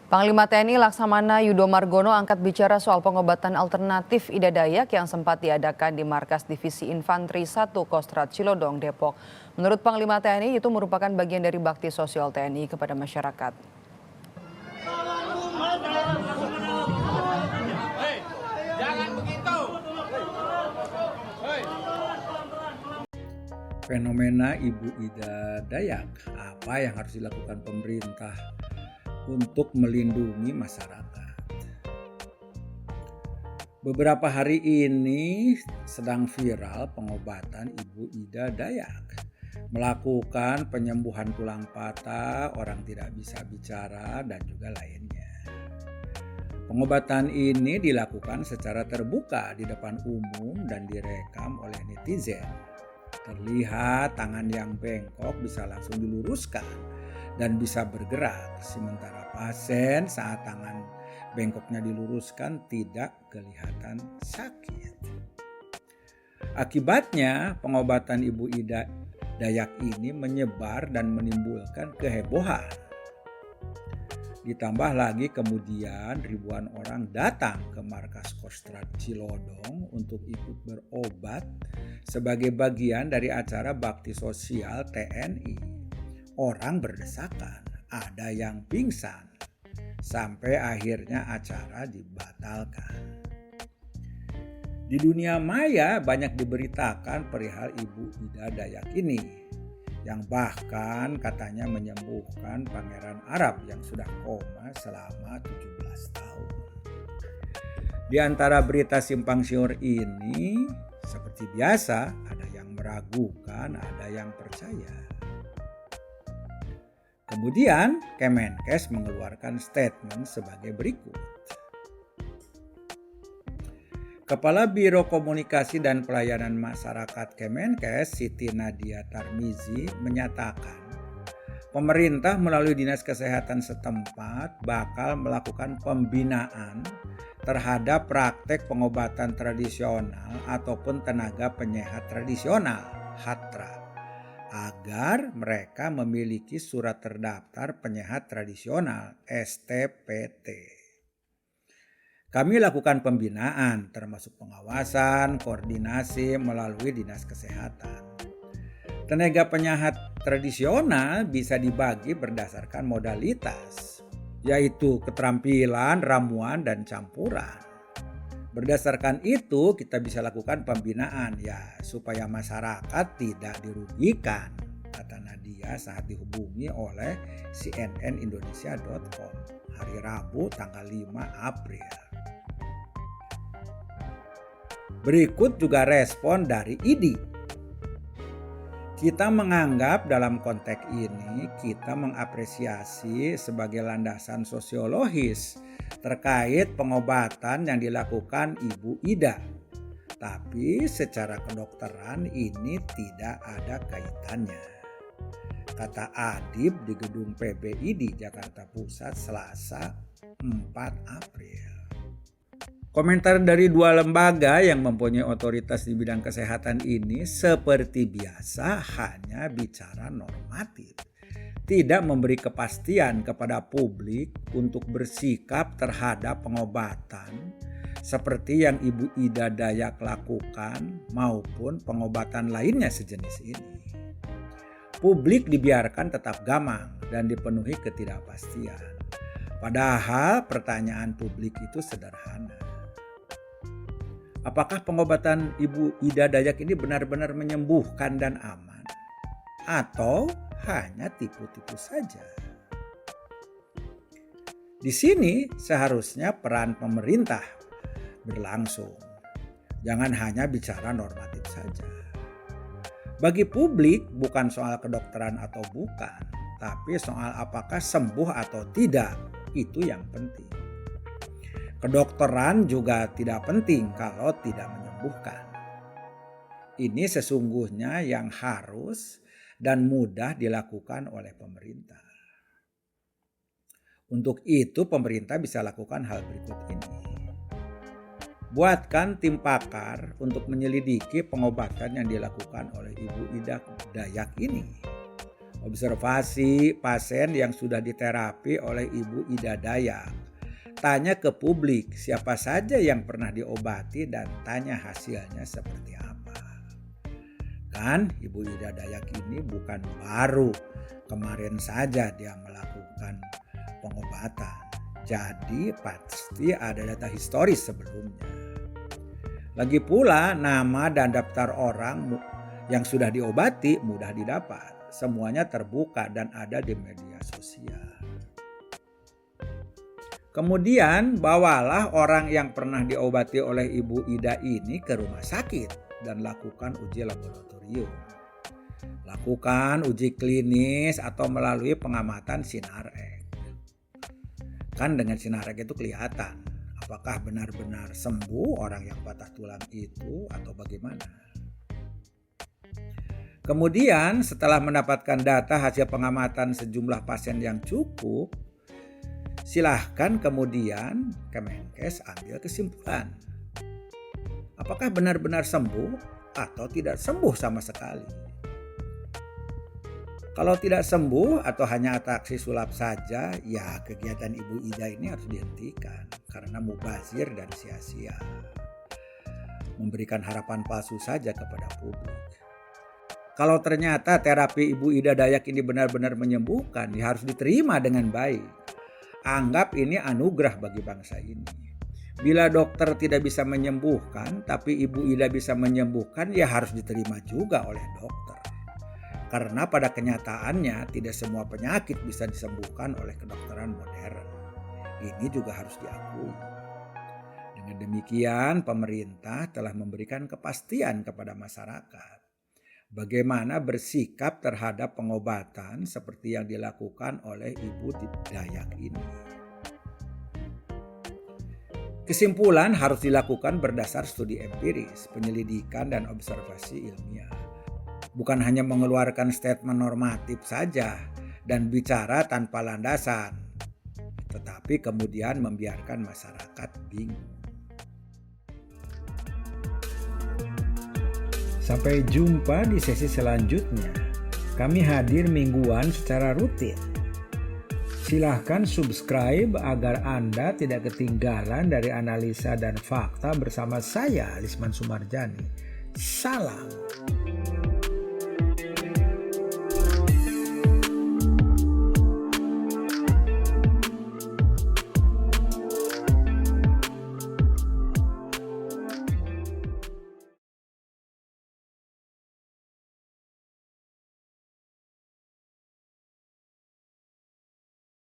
Panglima TNI Laksamana Yudo Margono angkat bicara soal pengobatan alternatif Ida Dayak yang sempat diadakan di Markas Divisi Infanteri 1 Kostrad Cilodong, Depok. Menurut Panglima TNI itu merupakan bagian dari bakti sosial TNI kepada masyarakat. Fenomena Ibu Ida Dayak, apa yang harus dilakukan pemerintah untuk melindungi masyarakat? Beberapa hari ini sedang viral pengobatan Ibu Ida Dayak, melakukan penyembuhan tulang patah, orang tidak bisa bicara, dan juga lainnya. Pengobatan ini dilakukan secara terbuka di depan umum dan direkam oleh netizen. Terlihat tangan yang bengkok bisa langsung diluruskan dan bisa bergerak, sementara pasien saat tangan bengkoknya diluruskan tidak kelihatan sakit. Akibatnya pengobatan Ibu Ida Dayak ini menyebar dan menimbulkan kehebohan. Ditambah lagi kemudian ribuan orang datang ke Markas Kostrad Cilodong untuk ikut berobat sebagai bagian dari acara bakti sosial TNI. Orang berdesakan, ada yang pingsan, sampai akhirnya acara dibatalkan. Di dunia maya banyak diberitakan perihal Ibu Ida Dayak ini, yang bahkan katanya menyembuhkan pangeran Arab yang sudah koma selama 17 tahun. Di antara berita simpang siur ini, seperti biasa, ada yang meragukan, ada yang percaya. Kemudian Kemenkes mengeluarkan statement sebagai berikut. Kepala Biro Komunikasi dan Pelayanan Masyarakat Kemenkes, Siti Nadia Tarmizi, menyatakan pemerintah melalui Dinas Kesehatan setempat bakal melakukan pembinaan terhadap praktek pengobatan tradisional ataupun tenaga penyehat tradisional (HATRA) agar mereka memiliki surat terdaftar penyehat tradisional (STPT). Kami lakukan pembinaan termasuk pengawasan, koordinasi melalui Dinas Kesehatan. Tenaga penyehat tradisional bisa dibagi berdasarkan modalitas, yaitu keterampilan, ramuan, dan campuran. Berdasarkan itu kita bisa lakukan pembinaan supaya masyarakat tidak dirugikan, kata Nadia saat dihubungi oleh cnnindonesia.com hari Rabu tanggal 5 April. Berikut juga respon dari IDI. Kita menganggap dalam konteks ini kita mengapresiasi sebagai landasan sosiologis terkait pengobatan yang dilakukan Ibu Ida. Tapi secara kedokteran ini tidak ada kaitannya, kata Adib di gedung PBID Jakarta Pusat Selasa 4 April. Komentar dari dua lembaga yang mempunyai otoritas di bidang kesehatan ini seperti biasa hanya bicara normatif, tidak memberi kepastian kepada publik untuk bersikap terhadap pengobatan seperti yang Ibu Ida Dayak lakukan maupun pengobatan lainnya sejenis ini. Publik dibiarkan tetap gamang dan dipenuhi ketidakpastian. Padahal pertanyaan publik itu sederhana. Apakah pengobatan Ibu Ida Dayak ini benar-benar menyembuhkan dan aman? Atau hanya tipu-tipu saja? Di sini seharusnya peran pemerintah berlangsung. Jangan hanya bicara normatif saja. Bagi publik bukan soal kedokteran atau bukan, tapi soal apakah sembuh atau tidak, itu yang penting. Kedokteran juga tidak penting kalau tidak menyembuhkan. Ini sesungguhnya yang harus dan mudah dilakukan oleh pemerintah. Untuk itu pemerintah bisa lakukan hal berikut ini. Buatkan tim pakar untuk menyelidiki pengobatan yang dilakukan oleh Ibu Ida Dayak ini. Observasi pasien yang sudah diterapi oleh Ibu Ida Dayak. Tanya ke publik siapa saja yang pernah diobati dan tanya hasilnya seperti apa. Kan Ibu Ida Dayak ini bukan baru kemarin saja dia melakukan pengobatan. Jadi pasti ada data historis sebelumnya. Lagi pula nama dan daftar orang yang sudah diobati mudah didapat. Semuanya terbuka dan ada di media sosial. Kemudian bawalah orang yang pernah diobati oleh Ibu Ida ini ke rumah sakit dan lakukan uji laboratorium. Lakukan uji klinis atau melalui pengamatan sinar X. Kan dengan sinar X itu kelihatan apakah benar-benar sembuh orang yang patah tulang itu atau bagaimana. Kemudian setelah mendapatkan data hasil pengamatan sejumlah pasien yang cukup, silahkan kemudian Kemenkes ambil kesimpulan. Apakah benar-benar sembuh atau tidak sembuh sama sekali? Kalau tidak sembuh atau hanya atraksi sulap saja, ya kegiatan Ibu Ida ini harus dihentikan karena mubazir dan sia-sia. Memberikan harapan palsu saja kepada publik. Kalau ternyata terapi Ibu Ida Dayak ini benar-benar menyembuhkan, ya harus diterima dengan baik. Anggap ini anugerah bagi bangsa ini. Bila dokter tidak bisa menyembuhkan, tapi Ibu Ida bisa menyembuhkan, ya harus diterima juga oleh dokter. Karena pada kenyataannya tidak semua penyakit bisa disembuhkan oleh kedokteran modern. Ini juga harus diakui. Dengan demikian, pemerintah telah memberikan kepastian kepada masyarakat bagaimana bersikap terhadap pengobatan seperti yang dilakukan oleh Ibu Dayak ini. Kesimpulan harus dilakukan berdasar studi empiris, penyelidikan dan observasi ilmiah. Bukan hanya mengeluarkan statement normatif saja dan bicara tanpa landasan, tetapi kemudian membiarkan masyarakat bingung. Sampai jumpa di sesi selanjutnya. Kami hadir mingguan secara rutin. Silahkan subscribe agar Anda tidak ketinggalan dari analisa dan fakta bersama saya, Lisman Sumarjani. Salam.